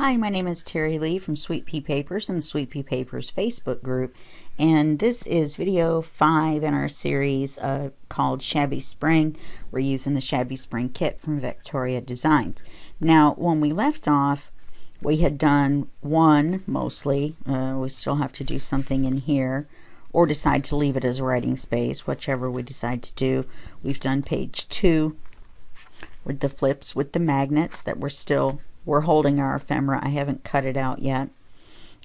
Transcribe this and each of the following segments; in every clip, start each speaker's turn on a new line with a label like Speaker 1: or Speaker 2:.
Speaker 1: Hi, my name is Terry Lee from Sweet Pea Papers and the Sweet Pea Papers Facebook group, and this is video 5 in our series called Shabby Spring. We're using the Shabby Spring kit from Vectoria Designs. Now, when we left off, we had done one mostly. We still have to do something in here, or decide to leave it as a writing space, whichever we decide to do. We've done page 2 with the flips with the magnets that we're holding our ephemera. I haven't cut it out yet.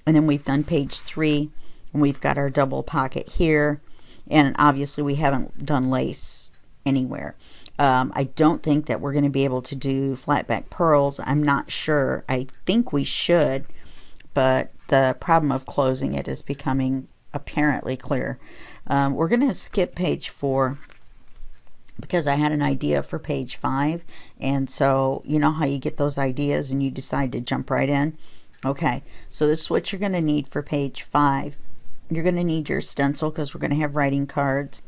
Speaker 1: And then we've done page 3, and we've got our double pocket here, and obviously we haven't done lace anywhere. I don't think that we're going to be able to do flat back pearls. I'm not sure. I think we should, but the problem of closing it is becoming apparently clear. We're going to skip page 4 because I had an idea for page 5, and so you know how you get those ideas and you decide to jump right in. Okay, so this is what you're going to need for page 5. You're going to need your stencil because we're going to have writing cards.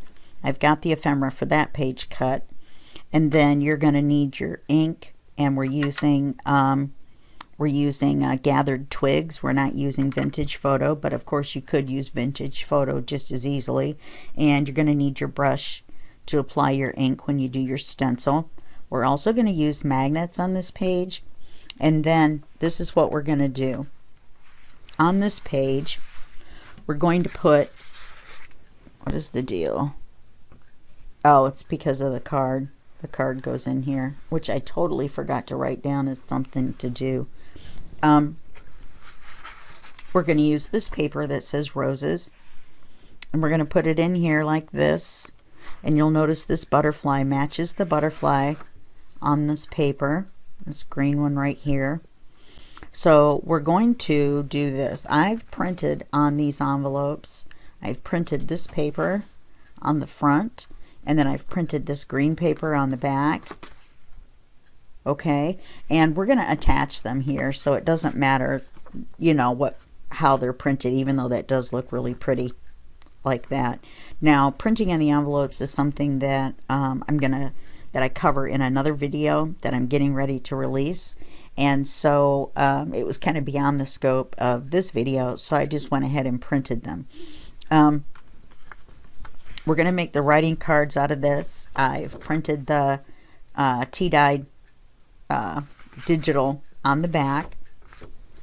Speaker 1: I've got the ephemera for that page cut, and then you're going to need your ink, and we're using gathered twigs. We're not using vintage photo, but of course you could use vintage photo just as easily. And you're going to need your brush to apply your ink when you do your stencil. We're also going to use magnets on this page, and then this is what we're going to do. On this page, we're going to put, what is the deal? Oh, it's because of the card. The card goes in here, which I totally forgot to write down as something to do. We're going to use this paper that says roses, and we're going to put it in here like this. And you'll notice this butterfly matches the butterfly on this paper, this green one right here. So we're going to do this. I've printed on these envelopes. I've printed this paper on the front, and then I've printed this green paper on the back. Okay, and we're going to attach them here, so it doesn't matter, you know, how they're printed, even though that does look really pretty like that. Now, printing on the envelopes is something that that I cover in another video that I'm getting ready to release, and so it was kind of beyond the scope of this video, so I just went ahead and printed them. We're going to make the writing cards out of this. I've printed the tea-dyed digital on the back.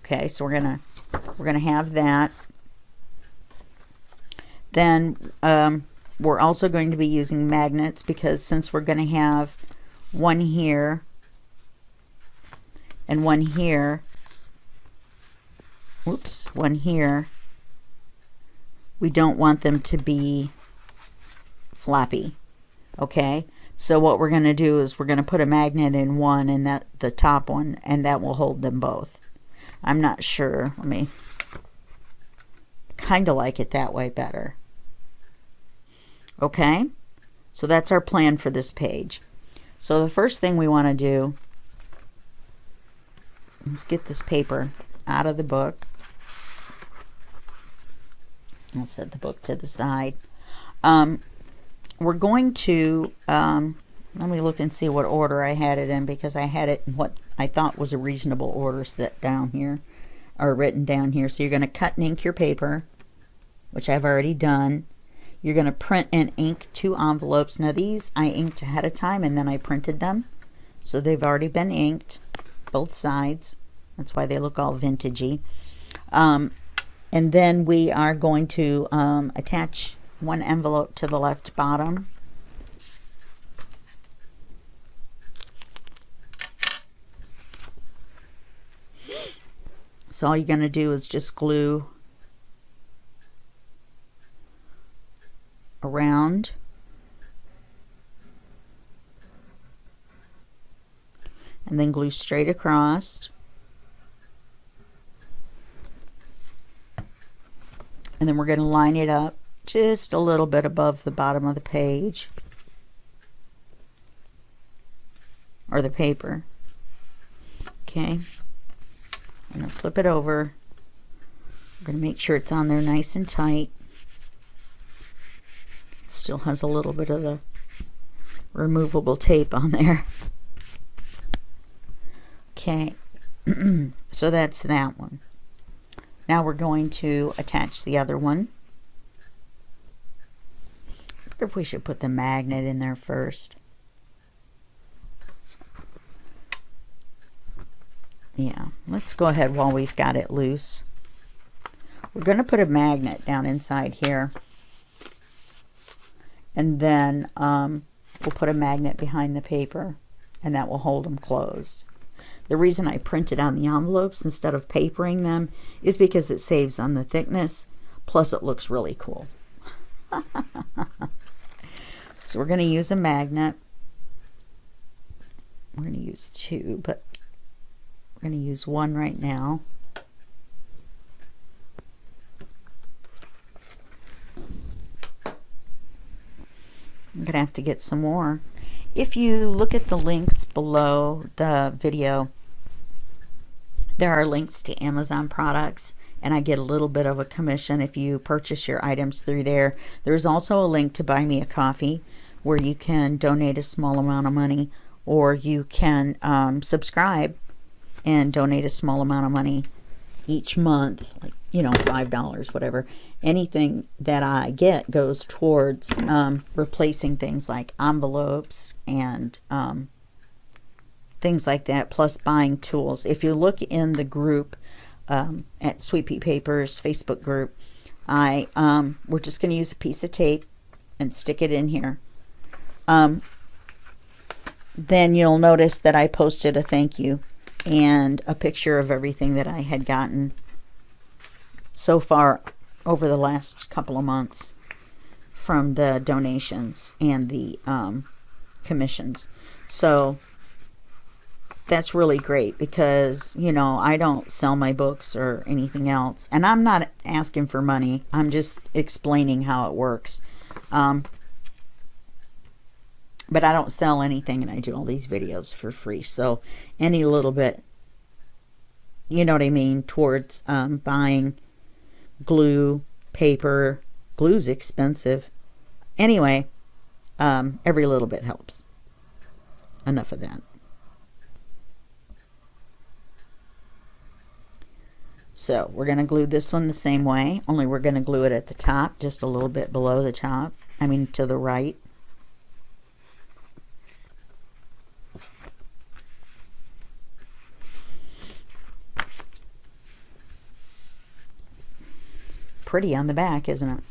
Speaker 1: Okay, so we're gonna have that. Then we're also going to be using magnets, because since we're going to have one here and one here, whoops, one here, we don't want them to be floppy. Okay, so what we're going to do is we're going to put a magnet in one, and that the top one, and that will hold them both. I'm not sure. Let me kind of like it that way better. Okay, so that's our plan for this page. So the first thing we want to do, let's get this paper out of the book. I'll set the book to the side. We're going to, let me look and see what order I had it in, because I had it in what I thought was a reasonable order set down here, or written down here. So you're going to cut and ink your paper, which I've already done. You're going to print and ink 2 envelopes. Now these I inked ahead of time, and then I printed them. So they've already been inked, both sides. That's why they look all vintagey. And then we are going to attach one envelope to the left bottom. So all you're going to do is just glue around, and then glue straight across, and then we're going to line it up just a little bit above the bottom of the page, or the paper. Okay, I'm going to flip it over. I'm going to make sure it's on there nice and tight. Still has a little bit of the removable tape on there. Okay. So that's that one. Now we're going to attach the other one. I wonder if we should put the magnet in there first. Yeah, let's go ahead while we've got it loose. We're going to put a magnet down inside here. And then we'll put a magnet behind the paper, and that will hold them closed. The reason I printed on the envelopes instead of papering them is because it saves on the thickness, plus it looks really cool. So we're going to use a magnet. We're going to use two, but we're going to use one right now. I'm going to have to get some more. If you look at the links below the video, there are links to Amazon products, and I get a little bit of a commission if you purchase your items through there. There's also a link to Buy Me a Coffee, where you can donate a small amount of money, or you can subscribe and donate a small amount of money each month, like, you know, $5, whatever. Anything that I get goes towards replacing things like envelopes and things like that, plus buying tools. If you look in the group at Sweet Pea Papers Facebook group, we're just going to use a piece of tape and stick it in here. Then you'll notice that I posted a thank you and a picture of everything that I had gotten so far over the last couple of months from the donations and the commissions. So that's really great because, you know, I don't sell my books or anything else, and I'm not asking for money. I'm just explaining how it works. But I don't sell anything, and I do all these videos for free. So any little bit, you know what I mean, towards buying glue, paper. Glue's expensive. Anyway, every little bit helps. Enough of that. So we're going to glue this one the same way, only we're going to glue it at the top, just a little bit below the top. I mean, to the right. Pretty on the back, isn't it?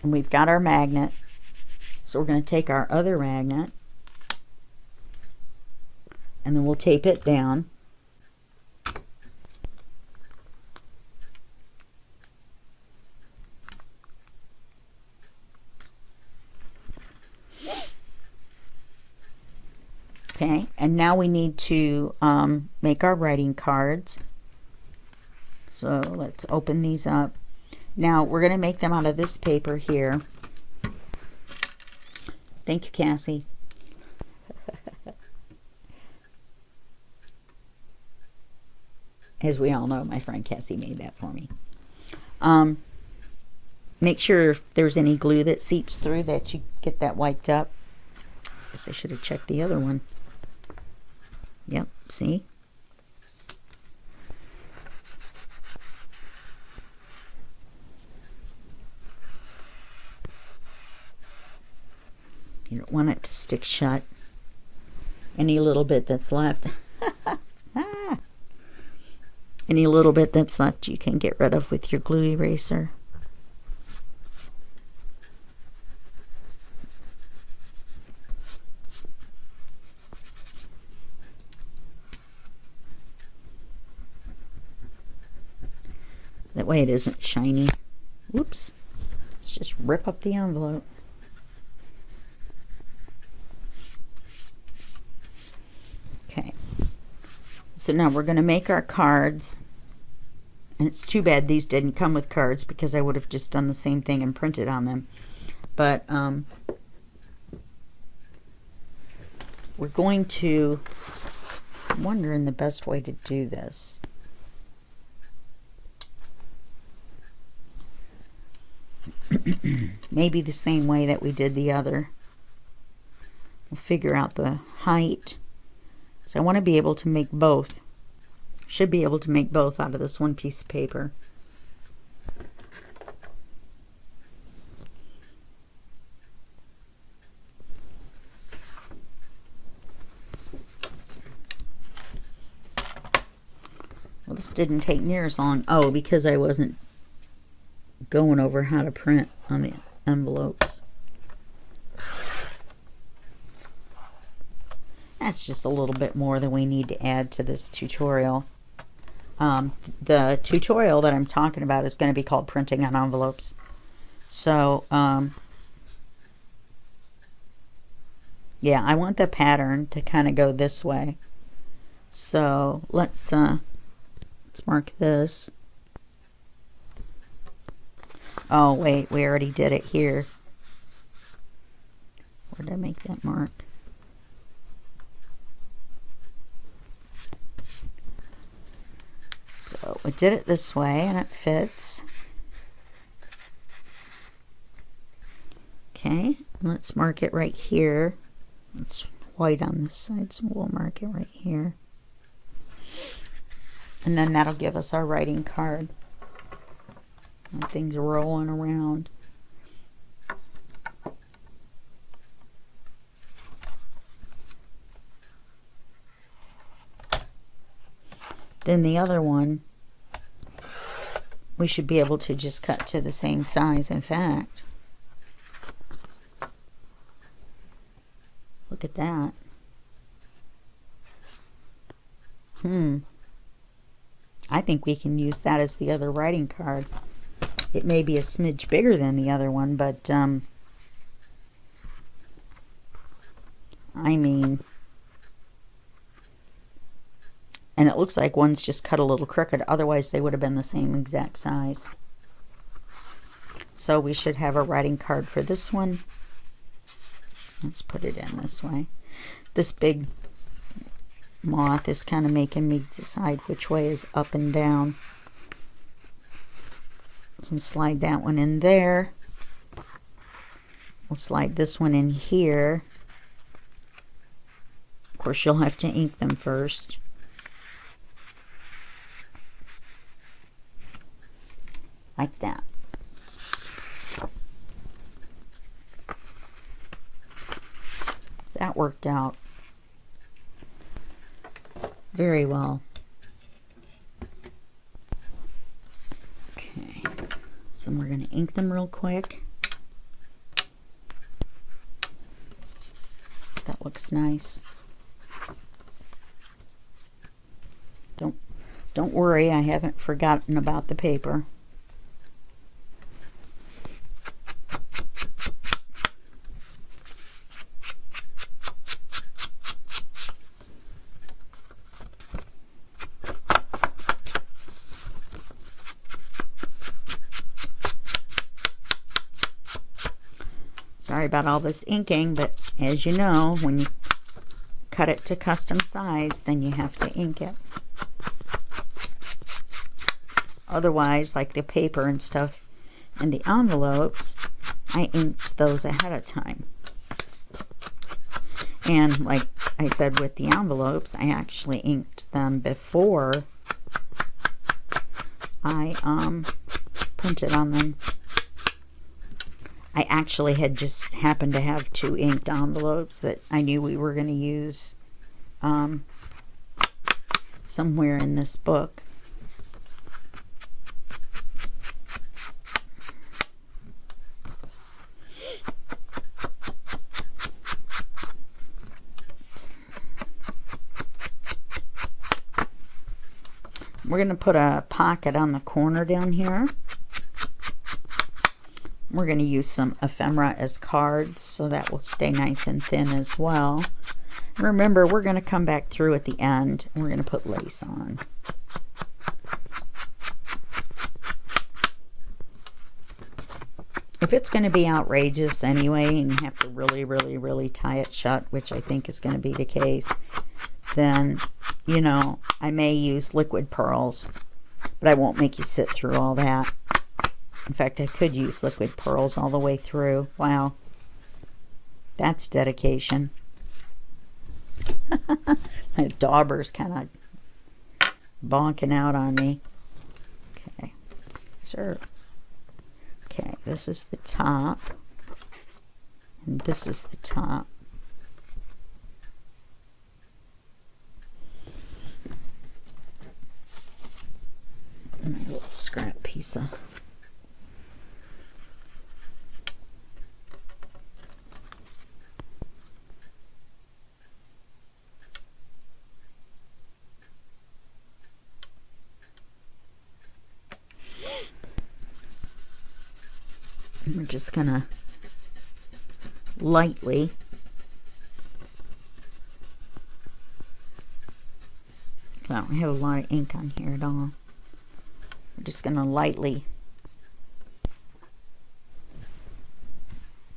Speaker 1: And we've got our magnet, so we're going to take our other magnet and then we'll tape it down. Okay, and now we need to make our writing cards. So let's open these up. Now we're going to make them out of this paper here. Thank you, Cassie. As we all know, my friend Cassie made that for me. Make sure if there's any glue that seeps through that you get that wiped up. I guess I should have checked the other one. Yep, see? You don't want it to stick shut. Any little bit that's left. Any little bit that's left you can get rid of with your glue eraser. That way it isn't shiny. Whoops. Let's just rip up the envelope. Okay. So now we're going to make our cards. And it's too bad these didn't come with cards because I would have just done the same thing and printed on them. But we're going to, I'm wondering the best way to do this. Maybe the same way that we did the other. We'll figure out the height. So I want to be able to make both Should be able to make both out of this one piece of paper. Well, this didn't take near as long. Oh, because I wasn't going over how to print on the envelopes. That's just a little bit more than we need to add to this tutorial. The tutorial that I'm talking about is going to be called Printing on Envelopes. So, yeah, I want the pattern to kind of go this way. So let's mark this. Oh, wait, we already did it here. Where did I make that mark? So we did it this way and it fits. Okay, let's mark it right here. It's white on this side, so we'll mark it right here. And then that'll give us our writing card. And things rolling around. Then the other one, we should be able to just cut to the same size. In fact, look at that. I think we can use that as the other writing card. It may be a smidge bigger than the other one, but I mean, and it looks like one's just cut a little crooked, otherwise they would have been the same exact size. So we should have a writing card for this one. Let's put it in this way. This big moth is kind of making me decide which way is up and down. So slide that one in there. We'll slide this one in here. Of course, you'll have to ink them first. Like that. That worked out very well. Okay, so we're going to ink them real quick. That looks nice. Don't worry, I haven't forgotten about the paper. Sorry about all this inking, but as you know, when you cut it to custom size, then you have to ink it. Otherwise, like the paper and stuff and the envelopes, I inked those ahead of time. And like I said with the envelopes, I actually inked them before I printed on them. I actually had just happened to have 2 inked envelopes that I knew we were going to use somewhere in this book. We're going to put a pocket on the corner down here. We're going to use some ephemera as cards, so that will stay nice and thin as well. Remember, we're going to come back through at the end, and we're going to put lace on. If it's going to be outrageous anyway, and you have to really tie it shut, which I think is going to be the case, then, you know, I may use liquid pearls, but I won't make you sit through all that. In fact, I could use liquid pearls all the way through. Wow. That's dedication. My dauber's kind of bonking out on me. Okay, sir. Okay, this is the top, and this is the top. My little scrap piece of we're just gonna lightly I don't have a lot of ink on here at all. We're just gonna lightly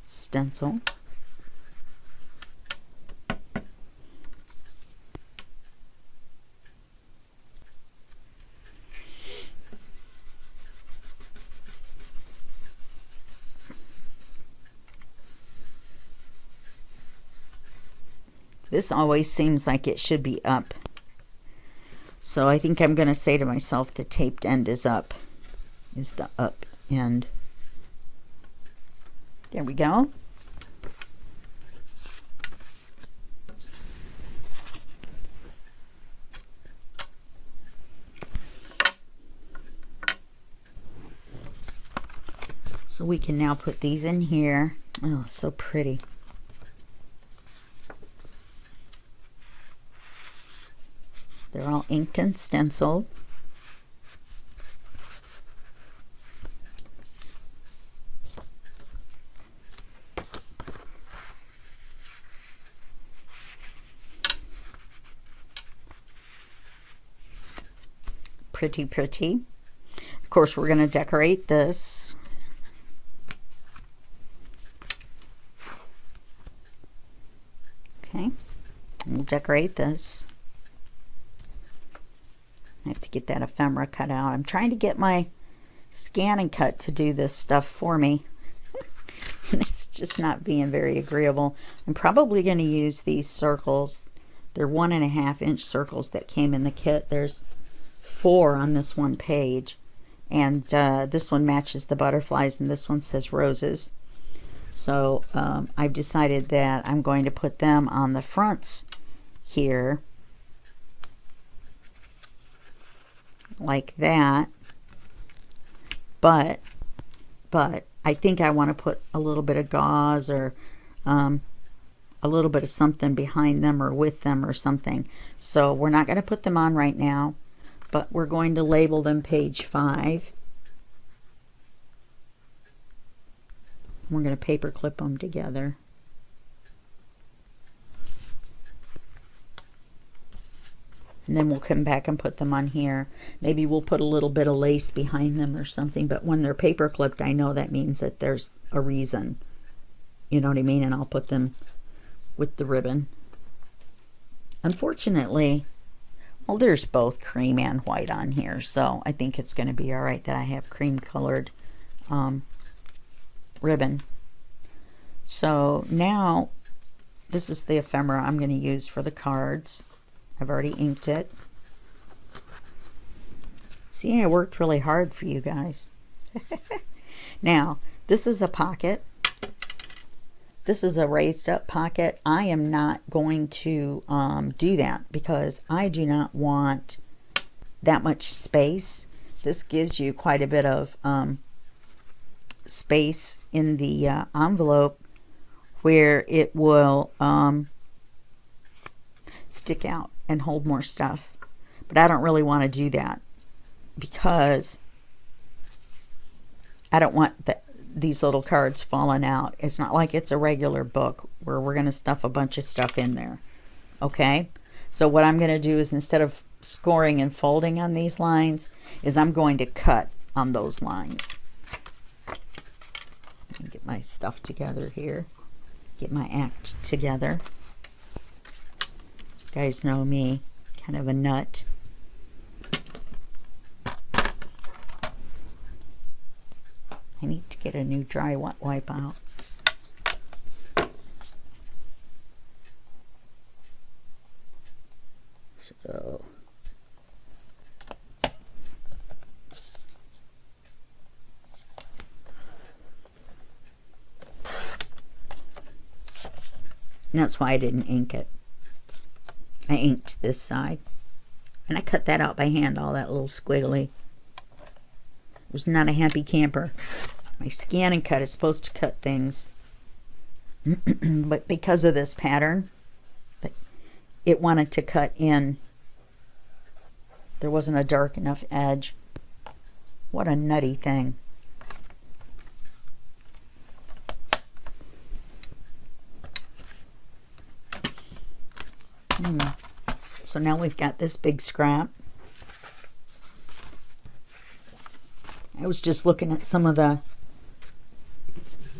Speaker 1: stencil. This always seems like it should be up. So I think I'm going to say to myself the taped end is up. Is the up end. There we go. So we can now put these in here. Oh, so pretty. They're all inked and stenciled. Pretty, pretty. Of course, we're going to decorate this. Okay, we'll decorate this. I have to get that ephemera cut out. I'm trying to get my scan and cut to do this stuff for me. It's just not being very agreeable. I'm probably going to use these circles. They're 1.5 inch circles that came in the kit. There's 4 on this one page. And this one matches the butterflies and this one says roses. So I've decided that I'm going to put them on the fronts here. Like that, but I think I want to put a little bit of gauze or a little bit of something behind them or with them or something. So we're not going to put them on right now, but we're going to label them page 5. We're going to paper clip them together. And then we'll come back and put them on here. Maybe we'll put a little bit of lace behind them or something. But when they're paper clipped, I know that means that there's a reason. You know what I mean? And I'll put them with the ribbon. Unfortunately, well, there's both cream and white on here. So I think it's going to be all right that I have cream colored ribbon. So now this is the ephemera I'm going to use for the cards. I've already inked it. See, I worked really hard for you guys. Now, this is a pocket. This is a raised up pocket. I am not going to do that because I do not want that much space. This gives you quite a bit of space in the envelope where it will stick out and hold more stuff. But I don't really want to do that because I don't want these little cards falling out. It's not like it's a regular book where we're going to stuff a bunch of stuff in there. Okay? So what I'm going to do is instead of scoring and folding on these lines is I'm going to cut on those lines. Let me get my stuff together here. Get my act together. You guys know me, kind of a nut. I need to get a new dry wipe out. So And that's why I didn't ink it. I inked this side. And I cut that out by hand, all that little squiggly. It was not a happy camper. My scan and cut is supposed to cut things. But because of this pattern, it wanted to cut in. There wasn't a dark enough edge. What a nutty thing. So now we've got this big scrap. I was just looking at some of the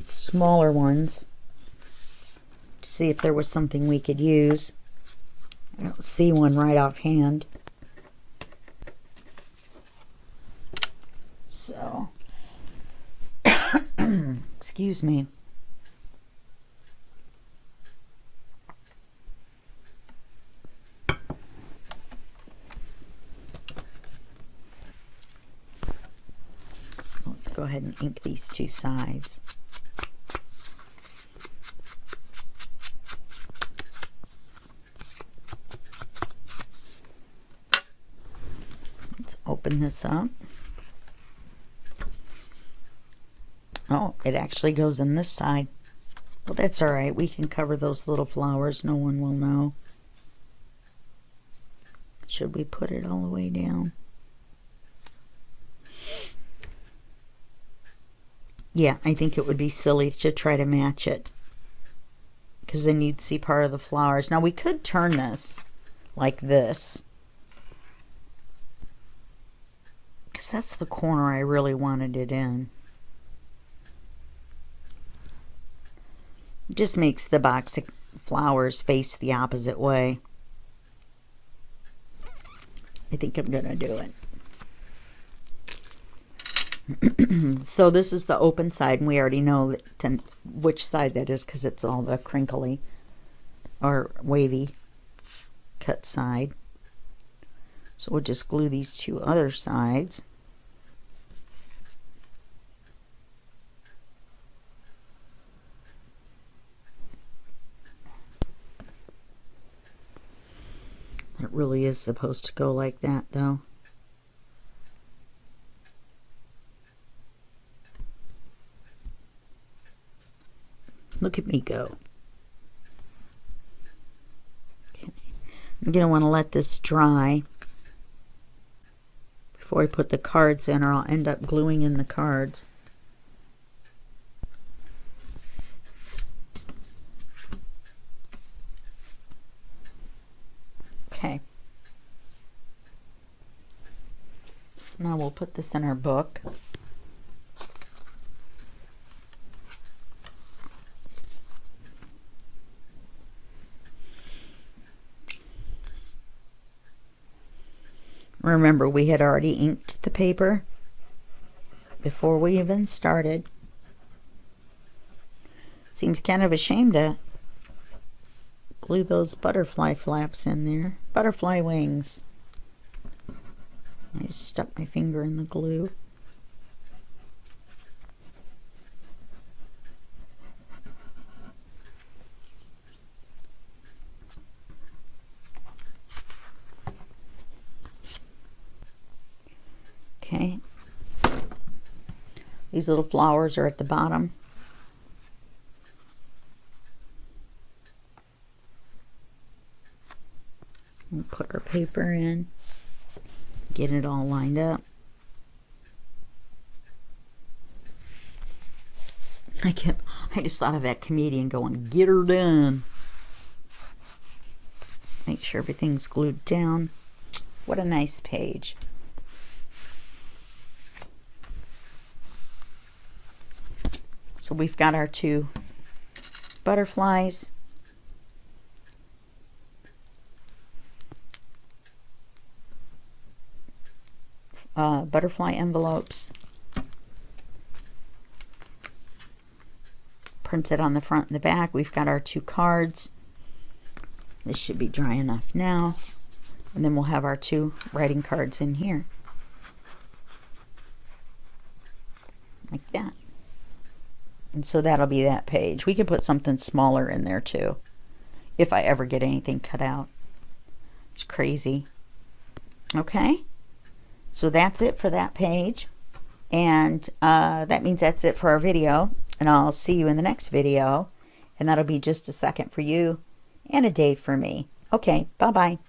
Speaker 1: smaller ones to see if there was something we could use. I don't see one right offhand. So, excuse me. Let's go ahead and ink these two sides. Let's open this up. Oh, it actually goes in this side. Well, that's all right. We can cover those little flowers. No one will know. Should we put it all the way down? Yeah, I think it would be silly to try to match it, because then you'd see part of the flowers. Now we could turn this like this, because that's the corner I really wanted it in. It just makes the box of flowers face the opposite way. I think I'm gonna do it. So this is the open side, and we already know which side that is because it's all the crinkly or wavy cut side. So we'll just glue these two other sides. It really is supposed to go like that, though. Look at me go. Okay. I'm going to want to let this dry before I put the cards in, or I'll end up gluing in the cards. Okay. So now we'll put this in our book. Remember, we had already inked the paper before we even started. Seems kind of a shame to glue those butterfly flaps in there. Butterfly wings. I just stuck my finger in the glue. Okay. These little flowers are at the bottom. We'll put our paper in, get it all lined up. I just thought of that comedian going, "Get her done." Make sure everything's glued down. What a nice page. So we've got our two butterflies. Butterfly envelopes printed on the front and the back. We've got our two cards. This should be dry enough now. And then we'll have our two writing cards in here. Like that. And so that'll be that page. We could put something smaller in there too. if I ever get anything cut out. It's crazy. Okay, so that's it for that page, and that means that's it for our video, and I'll see you in the next video, and that'll be just a second for you and a day for me. Okay, bye-bye.